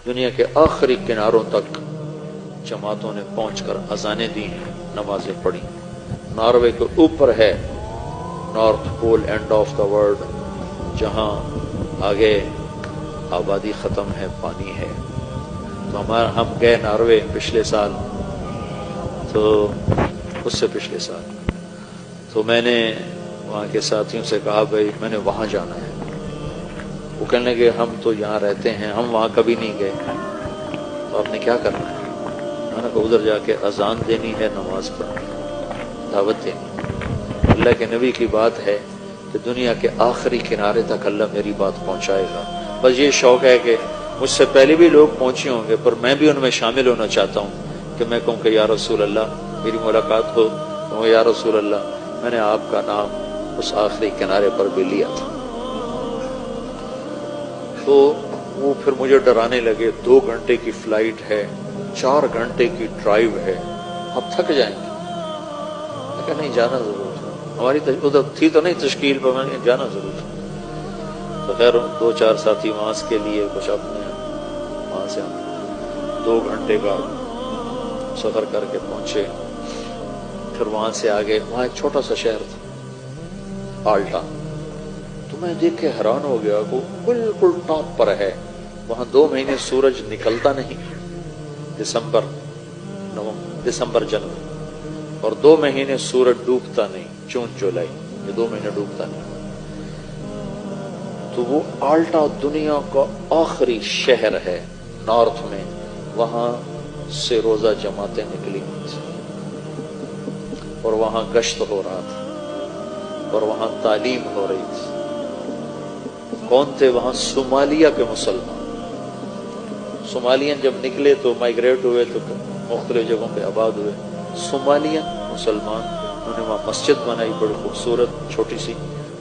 دنیا کے آخری کناروں تک جماعتوں نے پہنچ کر اذانیں دی ہیں، نمازیں پڑھی۔ ناروے کے اوپر ہے North Pole end of the world, جہاں آگے آبادی ختم ہے، پانی ہے۔ تو ہم گئے ناروے پچھلے سال، تو اس سے پچھلے سال، تو میں نے وہاں کے ساتھیوں سے کہا بھائی میں نے وہاں جانا ہے۔ وہ کہنے لگے ہم تو یہاں رہتے ہیں، ہم وہاں کبھی نہیں گئے، تو آپ نے کیا کرنا ہے؟ میں نے کہا ادھر جا کے اذان دینی ہے، نماز پڑھنی ہے، دعوت دینی ہے۔ اللہ کے نبی کی بات ہے کہ دنیا کے آخری کنارے تک اللہ میری بات پہنچائے گا۔ بس یہ شوق ہے کہ مجھ سے پہلے بھی لوگ پہنچے ہوں گے، پر میں بھی ان میں شامل ہونا چاہتا ہوں کہ میں کہوں کہ یا رسول اللہ، میری ملاقات ہو تو یا رسول اللہ میں نے آپ کا نام اس آخری کنارے پر بھی لیا تھا۔ تو وہ پھر مجھے ڈرانے لگے، 2 گھنٹے کی فلائٹ ہے، 4 گھنٹے کی ڈرائیو ہے، آپ تھک جائیں گے۔ میں کہا نہیں، جانا ضرور ہے، ہماری ادھر تھی تو نہیں تشکیل پر، میں نے جانا ضرور ہے۔ تو خیر 2-4 ساتھی وہاں کے لیے کچھ اپنے، وہاں سے ہم 2 گھنٹے کا سفر کر کے پہنچے۔ پھر وہاں سے آگے، وہاں ایک چھوٹا سا شہر تھا آلٹا، تو میں دیکھ کے حیران ہو گیا کہ بالکل ٹاپ پر ہے۔ وہاں 2 مہینے سورج نکلتا نہیں، دسمبر جنوری، اور 2 مہینے سورج ڈوبتا نہیں، جون جولائی، یہ 2 مہینے ڈوبتا نہیں۔ تو وہ آلٹا دنیا کا آخری شہر ہے نارتھ میں، وہاں سے روزہ جماعتیں نکلی تھی اور وہاں گشت ہو رہا تھا اور وہاں تعلیم ہو رہی تھی۔ کون تھے وہاں؟ صومالیہ کے مسلمان۔ صومالیین جب نکلے تو مائگریٹ ہوئے تو مختلف جگہوں پہ آباد ہوئے۔ صومالیین مسلمان، انہوں نے وہاں مسجد بنائی بڑی خوبصورت چھوٹی سی،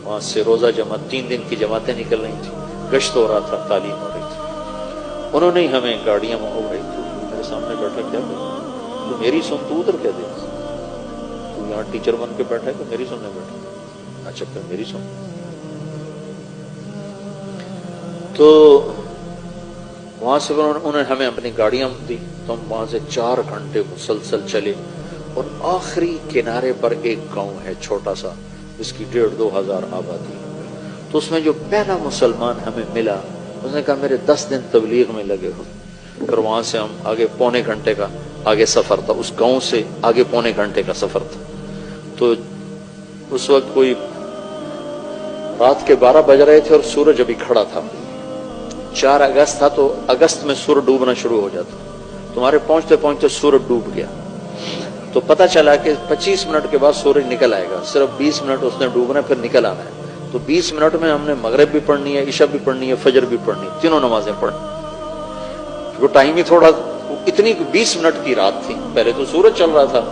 وہاں سے روزہ جماعت 3 دن کی جماعتیں نکل رہی تھیں، گشت ہو رہا تھا، تعلیم ہو رہی تھی۔ انہوں نے ہمیں گاڑیاں ہو گئی تھی، میرے سامنے بیٹھا، کیا تو میری سن، تو ادھر کیا دے، تو یہاں ٹیچر بن کے بیٹھا ہے کہ میری سننے بیٹھا؟ اچھا پھر میری سن۔ تو وہاں سے انہوں نے ہمیں اپنی گاڑیاں دی، تو ہم وہاں سے 4 گھنٹے مسلسل چلے، اور آخری کنارے پر ایک گاؤں ہے چھوٹا سا، جس کی 1,500-2 ہزار آبادی۔ تو اس میں جو پہلا مسلمان ہمیں ملا، اس نے کہا میرے 10 دن تبلیغ میں لگے ہو۔ پھر وہاں سے ہم آگے 1.25 گھنٹے کا آگے سفر تھا، اس گاؤں سے آگے 1.25 گھنٹے کا سفر تھا۔ تو اس وقت کوئی رات کے 12 بج رہے تھے اور سورج ابھی کھڑا تھا، 4 اگست تھا، تو اگست میں سورج ڈوبنا شروع ہو جاتا، تمہارے پہنچتے پہنچتے سورج ڈوب گیا۔ تو پتہ چلا کہ 25 منٹ کے بعد سورج نکل آئے گا، صرف 20 منٹ اس نے ڈوبنا ہے، پھر نکل آنا ہے۔ تو 20 منٹ میں ہم نے مغرب بھی پڑھنی ہے، عشاء بھی پڑھنی ہے، فجر بھی پڑھنی ہے، تینوں نمازیں پڑھنی۔ کیونکہ ٹائم ہی تھوڑا، اتنی 20 منٹ کی رات تھی، پہلے تو سورج چل رہا تھا،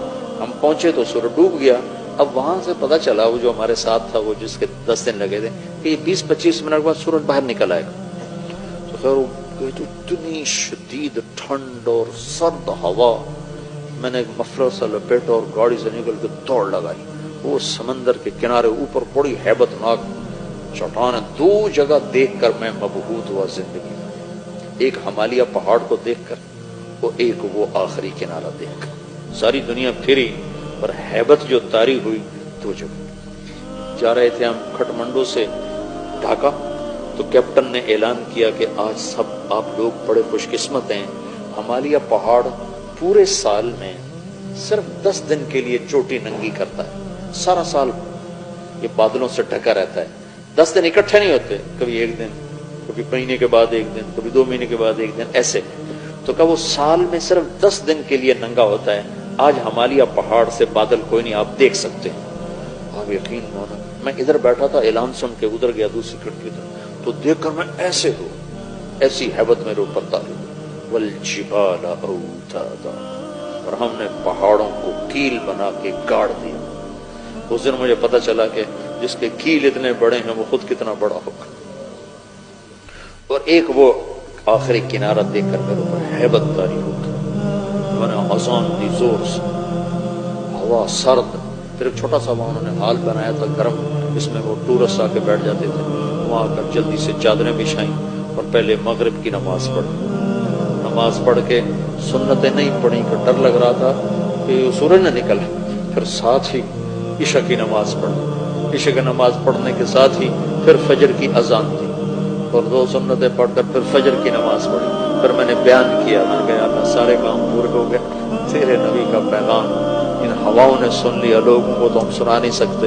ہم پہنچے تو سورج ڈوب گیا۔ اب وہاں سے پتہ چلا، وہ جو ہمارے ساتھ تھا، وہ جس کے 10 دن لگے تھے، کہ یہ 20-25 منٹ بعد سورج باہر نکل آئے گا۔ تو خیر اتنی شدید ٹھنڈ اور سرد ہوا، میں نے ایک مفلر سا لپیٹا اور گاڑی سے نکل کے دوڑ لگائی۔ وہ سمندر کے کنارے اوپر بڑی ہیبت ناک چٹانیں، 2 جگہ دیکھ کر میں مبہوت ہوا زندگی میں، ایک ہمالیہ پہاڑ کو دیکھ کر، اور ایک وہ آخری کنارہ دیکھ کر۔ ساری دنیا پھری پر ہیبت جو طاری ہوئی 2 جگہ۔ جا رہے تھے ہم کھٹمنڈو سے ڈھاکہ، تو کیپٹن نے اعلان کیا کہ آج سب آپ لوگ بڑے خوش قسمت ہیں، ہمالیہ پہاڑ پورے سال میں صرف 10 دن کے لیے چوٹی ننگی کرتا ہے، سارا سال یہ بادلوں سے ڈھکا رہتا ہے، 10 دن اکٹھے نہیں ہوتے، کبھی 1 دن، کبھی مہینے کے بعد 1 دن، کبھی 2 مہینے کے بعد 1 دن، ایسے۔ تو کہ وہ سال میں صرف 10 دن کے لیے ننگا ہوتا ہے۔ آج ہمالیہ پہاڑ سے بادل کوئی نہیں، آپ دیکھ سکتے ہیں، آپ یقین مانو۔ میں ادھر بیٹھا تھا، اعلان سن کے ادھر گیا دوسری کھڑکی طرف، تو دیکھ کر میں ایسے ہو، ایسی ہیبت میرے اوپر طاری ہوئی۔ والجبال اوتادا، اور ہم نے پہاڑوں کو کیل بنا کے گاڑ دیا۔ اس دن مجھے پتہ چلا کہ جس کے کیل اتنے بڑے ہیں وہ خود کتنا بڑا ہوگا۔ اور ایک وہ آخری کنارہ دیکھ کر میرے اوپر ہیبت طاری ہو گئی۔ میں نے اذان دی زور سے، ہوا سرد، پھر ایک چھوٹا سا وہاں انہوں نے ہال بنایا تھا گرم، جس میں وہ ٹورسٹ آ کے بیٹھ جاتے تھے، وہاں آ کر جلدی سے چادریں بچھائیں اور پہلے مغرب کی نماز پڑھی۔ نماز پڑھ کے سنتیں نہیں پڑھی کہ ڈر لگ رہا تھا کہ سورج نہ نکلا، پھر ساتھ ہی عشاء کی نماز پڑھی، عشاء کی نماز پڑھنے کے ساتھ ہی پھر فجر کی اذان دی اور 2 سنتیں پڑھ کر پھر فجر کی نماز پڑھی۔ پھر میں نے بیان کیا، میں نے کہا اللہ سارے کام پورے ہو گئے، تیرے نبی کا پیغام ان ہواؤں نے سن لیا، لوگوں کو تو ہم سنا نہیں سکتے۔